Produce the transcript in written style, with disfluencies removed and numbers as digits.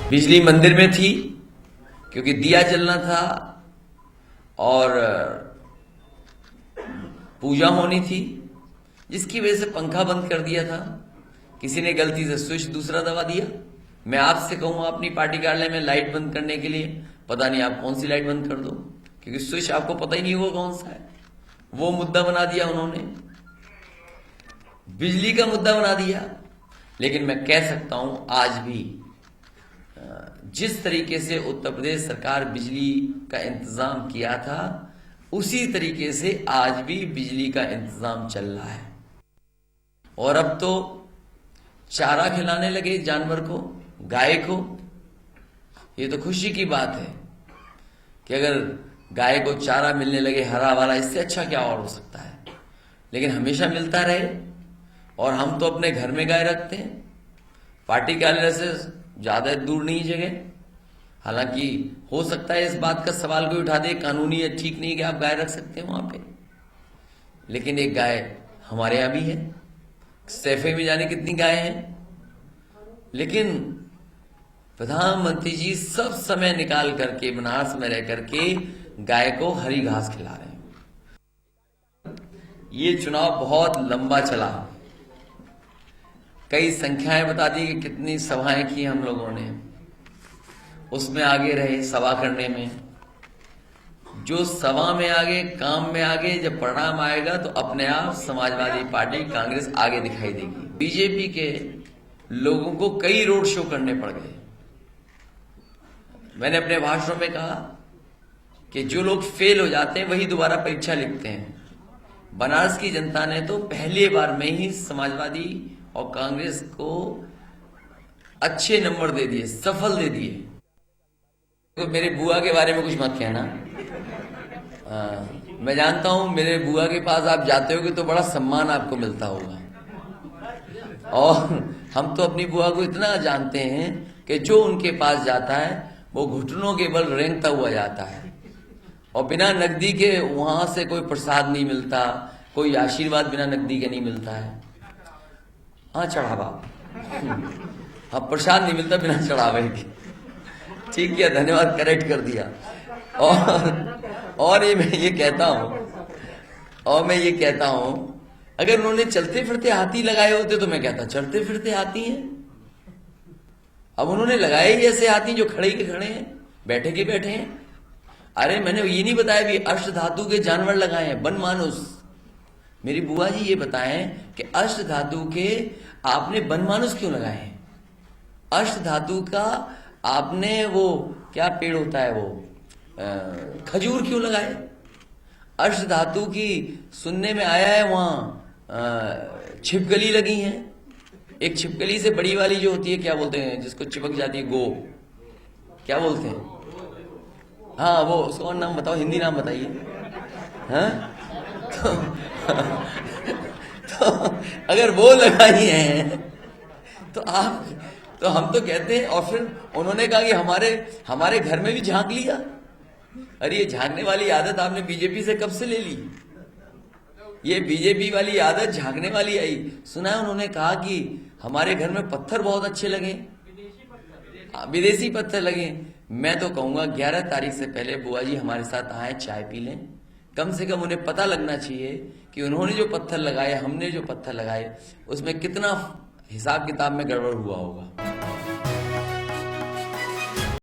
बिजली मंदिर में थी क्योंकि दिया जलना था और पूजा होनी थी, जिसकी वजह से पंखा बंद कर दिया था। किसी ने गलती से स्विच दूसरा दबा दिया। मैं आपसे कहूंगा अपनी पार्टी कार्यालय में लाइट बंद करने के लिए, पता नहीं आप कौन सी लाइट बंद कर दो, क्योंकि स्विच आपको पता ही नहीं होगा कौन सा है। वो मुद्दा बना दिया उन्होंने, बिजली का मुद्दा बना दिया। लेकिन मैं कह सकता हूं आज भी जिस तरीके से उत्तर प्रदेश सरकार बिजली का इंतजाम किया था, उसी तरीके से आज भी बिजली का इंतजाम चल रहा है। और अब तो चारा खिलाने लगे जानवर को, गाय को। ये तो खुशी की बात है कि अगर गाय को चारा मिलने लगे हरा भरा, इससे अच्छा क्या और हो सकता है। लेकिन हमेशा मिलता रहे। और हम तो अपने घर में गाय रखते हैं, पार्टी कार्यालय से ज्यादा दूर नहीं जगह। हालांकि हो सकता है इस बात का सवाल कोई उठा दे, कानूनी है ठीक नहीं कि आप गाय रख सकते हैं वहां पे, लेकिन एक गाय हमारे यहां भी है। सैफे में जाने कितनी गाय हैं, लेकिन प्रधानमंत्री जी सब समय निकाल करके बनारस में रह करके गाय को हरी घास खिला रहे हैं। ये चुनाव बहुत लंबा चला, कई संख्याएं बता दी कि कितनी सभाएं की हम लोगों ने, उसमें आगे रहे सभा करने में। जो सभा में आगे, काम में आगे, जब परिणाम आएगा तो अपने आप समाजवादी पार्टी कांग्रेस आगे दिखाई देगी। बीजेपी के लोगों को कई रोड शो करने पड़ गए। मैंने अपने भाषणों में कहा कि जो लोग फेल हो जाते हैं वही दोबारा परीक्षा लिखते हैं। बनारस की जनता ने तो पहली बार में ही समाजवादी और कांग्रेस को अच्छे नंबर दे दिए, सफल दे दिए। तो मेरे बुआ के बारे में कुछ मत कहना। मैं जानता हूं मेरे बुआ के पास आप जाते होगे तो बड़ा सम्मान आपको मिलता होगा। और हम तो अपनी बुआ को इतना जानते हैं कि जो उनके पास जाता है वो घुटनों के बल रेंगता हुआ जाता है, और बिना नकदी के वहां से कोई प्रसाद नहीं मिलता, कोई आशीर्वाद बिना नकदी के नहीं मिलता है। हाँ, चढ़ावा, हाँ, प्रसाद नहीं मिलता बिना चढ़ावे के। ठीक है, धन्यवाद, करेक्ट कर दिया। और मैं ये कहता हूं अगर उन्होंने चलते फिरते हाथी लगाए होते तो मैं कहता चलते फिरते हाथी हैं। अब उन्होंने लगाए ही ऐसे हाथी जो खड़े के खड़े हैं, बैठे के बैठे हैं। अरे मैंने ये नहीं बताया भी अष्ट धातु के जानवर लगाए हैं, वन मानुस। मेरी बुआ जी ये बताएं कि अष्ट धातु के आपने वन मानुस क्यों लगाए हैं? अष्ट धातु का आपने वो क्या पेड़ होता है वो खजूर क्यों लगाए? अष्ट धातु की सुनने में आया है वहां छिपकली लगी है। एक छिपकली से बड़ी वाली जो होती है, क्या बोलते हैं जिसको चिपक जाती है, गो, क्या बोलते हैं? हाँ, वो उसका और नाम बताओ, हिंदी नाम बताइए। हाँ तो अगर वो लगाई है तो हम तो कहते हैं। और फिर उन्होंने कहा कि हमारे घर में भी झांक लिया। अरे ये झांकने वाली आदत आपने बीजेपी से कब से ले ली? ये बीजेपी वाली आदत झांकने वाली आई। सुना है उन्होंने कहा कि हमारे घर में पत्थर बहुत अच्छे लगे, विदेशी पत्थर लगे। मैं तो कहूंगा 11 तारीख से पहले बुआ जी हमारे साथ आए, चाय पी लें। कम से कम उन्हें पता लगना चाहिए कि उन्होंने जो पत्थर लगाए, हमने जो पत्थर लगाए, उसमें कितना हिसाब किताब में गड़बड़ हुआ होगा।